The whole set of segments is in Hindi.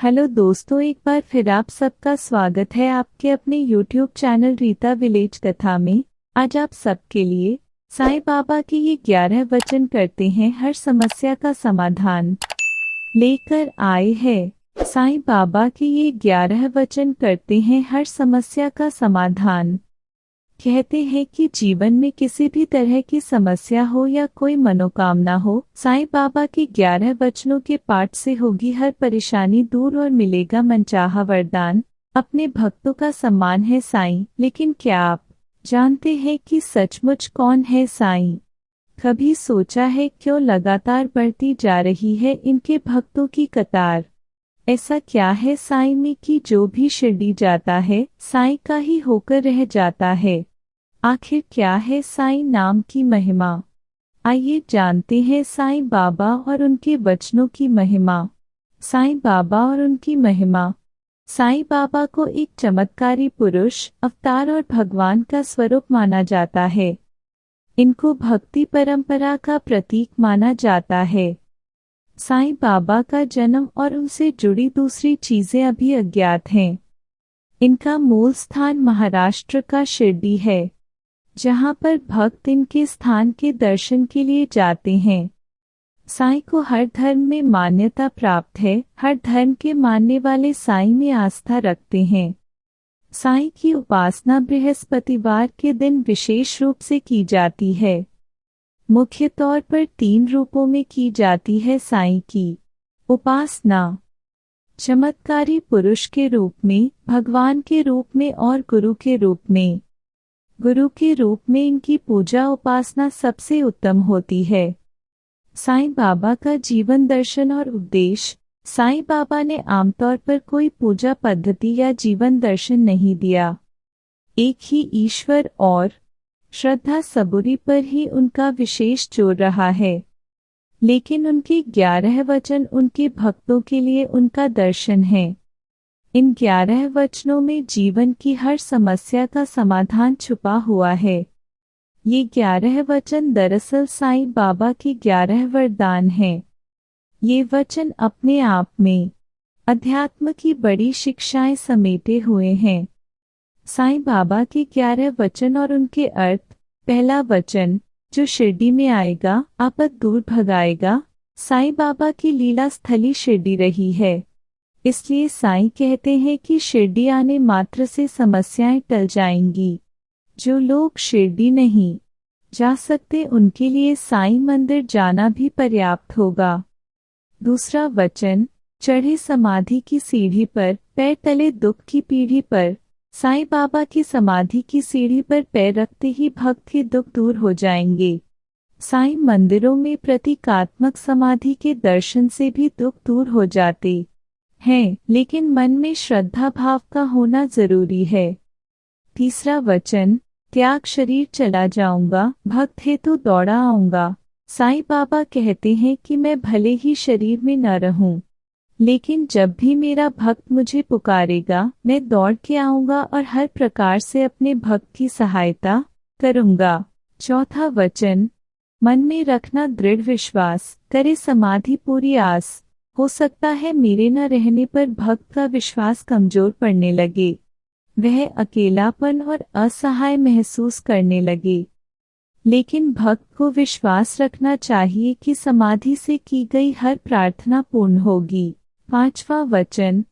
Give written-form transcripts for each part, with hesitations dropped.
हेलो दोस्तों, एक बार फिर आप सबका स्वागत है आपके अपने YouTube चैनल रीता विलेज कथा में। आज आप सबके लिए साईं बाबा के ये 11 वचन करते हैं हर समस्या का समाधान लेकर आए हैं। साईं बाबा के ये 11 वचन करते हैं हर समस्या का समाधान। कहते हैं कि जीवन में किसी भी तरह की समस्या हो या कोई मनोकामना हो, साईं बाबा के 11 वचनों के पाठ से होगी हर परेशानी दूर और मिलेगा मनचाहा वरदान। अपने भक्तों का सम्मान है साईं, लेकिन क्या आप जानते हैं कि सचमुच कौन है साईं? कभी सोचा है क्यों लगातार बढ़ती जा रही है इनके भक्तों की कतार? ऐसा क्या है साईं में कि जो भी शिरडी जाता है साईं का ही होकर रह जाता है? आखिर क्या है साईं नाम की महिमा? आइए जानते हैं साईं बाबा और उनके वचनों की महिमा। साईं बाबा और उनकी महिमा। साईं बाबा को एक चमत्कारी पुरुष, अवतार और भगवान का स्वरूप माना जाता है। इनको भक्ति परंपरा का प्रतीक माना जाता है। साईं बाबा का जन्म और उनसे जुड़ी दूसरी चीजें अभी अज्ञात हैं। इनका मूल स्थान महाराष्ट्र का शिरडी है, जहाँ पर भक्त इनके स्थान के दर्शन के लिए जाते हैं। साईं को हर धर्म में मान्यता प्राप्त है। हर धर्म के मानने वाले साईं में आस्था रखते हैं। साईं की उपासना बृहस्पतिवार के दिन विशेष रूप से की जाती है। मुख्य तौर पर 3 रूपों में की जाती है साईं की उपासना। चमत्कारी पुरुष के रूप में, भगवान के रूप में और गुरु के रूप में। गुरु के रूप में इनकी पूजा उपासना सबसे उत्तम होती है। साईं बाबा का जीवन दर्शन और उपदेश। साईं बाबा ने आमतौर पर कोई पूजा पद्धति या जीवन दर्शन नहीं दिया। एक ही ईश्वर और श्रद्धा सबूरी पर ही उनका विशेष जोर रहा है। लेकिन उनके 11 वचन उनके भक्तों के लिए उनका दर्शन है। इन 11 वचनों में जीवन की हर समस्या का समाधान छुपा हुआ है। ये 11 वचन दरअसल साईं बाबा के 11 वरदान हैं। ये वचन अपने आप में अध्यात्म की बड़ी शिक्षाएं समेटे हुए हैं। साईं बाबा के 11 वचन और उनके अर्थ। पहला वचन, जो शिरडी में आएगा आपद दूर भगाएगा। साईं बाबा की लीला स्थली शिरडी रही है, इसलिए साईं कहते हैं कि शिरडी आने मात्र से समस्याएं टल जाएंगी। जो लोग शिरडी नहीं जा सकते उनके लिए साईं मंदिर जाना भी पर्याप्त होगा। दूसरा वचन, चढ़े समाधि की सीढ़ी पर, पैर तले दुख की पीढ़ी पर। साईं बाबा की समाधि की सीढ़ी पर पैर रखते ही भक्त के दुख दूर हो जाएंगे। साईं मंदिरों में प्रतीकात्मक समाधि के दर्शन से भी दुख दूर हो जाते हैं, लेकिन मन में श्रद्धा भाव का होना जरूरी है। तीसरा वचन, त्याग शरीर चला जाऊंगा, भक्त हेतु दौड़ा आऊंगा। साईं बाबा कहते हैं कि मैं भले ही शरीर में न रहूं, लेकिन जब भी मेरा भक्त मुझे पुकारेगा मैं दौड़ के आऊंगा और हर प्रकार से अपने भक्त की सहायता करूंगा। चौथा वचन, मन में रखना दृढ़ विश्वास, करे समाधि पूरी आस। हो सकता है मेरे न रहने पर भक्त का विश्वास कमजोर पड़ने लगे, वह अकेलापन और असहाय महसूस करने लगे। लेकिन भक्त को विश्वास रखना चाहिए कि समाधि से की गई हर प्रार्थना पूर्ण होगी। पांचवा वचन,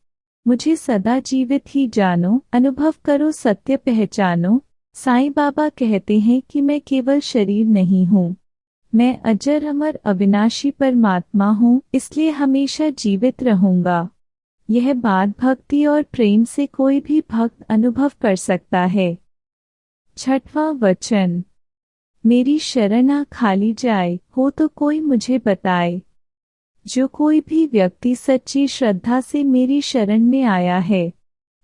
मुझे सदा जीवित ही जानो, अनुभव करो सत्य पहचानो। साईं बाबा कहते हैं कि मैं केवल शरीर नहीं हूँ, मैं अजर अमर अविनाशी परमात्मा हूँ, इसलिए हमेशा जीवित रहूंगा। यह बात भक्ति और प्रेम से कोई भी भक्त अनुभव कर सकता है। छठवां वचन, मेरी शरण आ खाली जाए, हो तो कोई मुझे बताए। जो कोई भी व्यक्ति सच्ची श्रद्धा से मेरी शरण में आया है,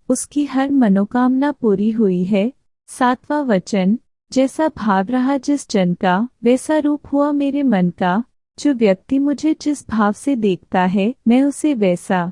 उसकी हर मनोकामना पूरी हुई है। सातवां वचन, जैसा भाव रहा जिस जन का, वैसा रूप हुआ मेरे मन का। जो व्यक्ति मुझे जिस भाव से देखता है मैं उसे वैसा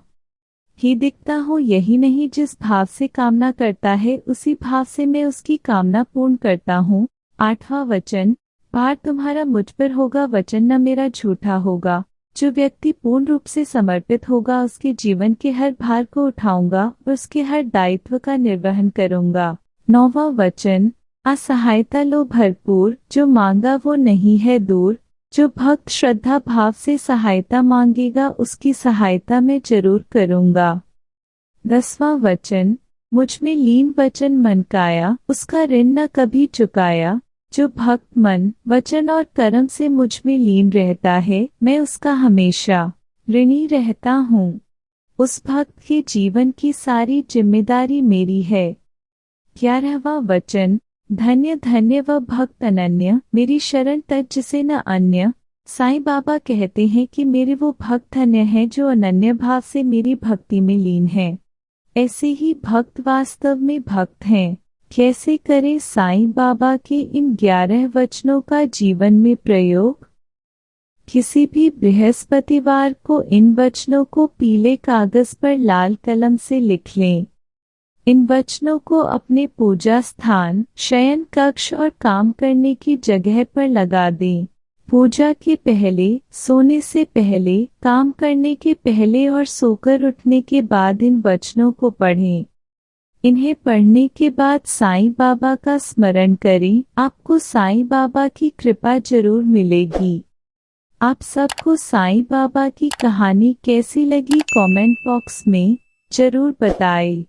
ही दिखता हूँ। यही नहीं, जिस भाव से कामना करता है उसी भाव से मैं उसकी कामना पूर्ण करता हूँ। आठवां वचन, भार तुम्हारा मुझ पर होगा, वचन न मेरा झूठा होगा। जो व्यक्ति पूर्ण रूप से समर्पित होगा उसके जीवन के हर भार को उठाऊंगा और उसके हर दायित्व का निर्वहन करूंगा। 9वां वचन, असहायता लो भरपूर, जो मांगा वो नहीं है दूर। जो भक्त श्रद्धा भाव से सहायता मांगेगा उसकी सहायता मैं जरूर करूंगा। 10वां वचन, मुझ में लीन वचन मन काया, उसका ऋण न कभी चुकाया। जो भक्त मन वचन और कर्म से मुझ में लीन रहता है मैं उसका हमेशा ऋणी रहता हूँ। उस भक्त के जीवन की सारी जिम्मेदारी मेरी है। 11वां वचन, धन्य धन्य वह भक्त अनन्य, मेरी शरण तज जिसे न अन्य। साईं बाबा कहते हैं कि मेरे वो भक्त धन्य हैं जो अनन्य भाव से मेरी भक्ति में लीन हैं। ऐसे ही भक्त वास्तव में भक्त हैं। कैसे करें साईं बाबा के इन 11 वचनों का जीवन में प्रयोग? किसी भी बृहस्पतिवार को इन वचनों को पीले कागज पर लाल कलम से लिख लें। इन वचनों को अपने पूजा स्थान, शयन कक्ष और काम करने की जगह पर लगा दें। पूजा के पहले, सोने से पहले, काम करने के पहले और सोकर उठने के बाद इन वचनों को पढ़ें। इन्हें पढ़ने के बाद साईं बाबा का स्मरण करें। आपको साईं बाबा की कृपा जरूर मिलेगी। आप सबको साईं बाबा की कहानी कैसी लगी कमेंट बॉक्स में जरूर बताएं।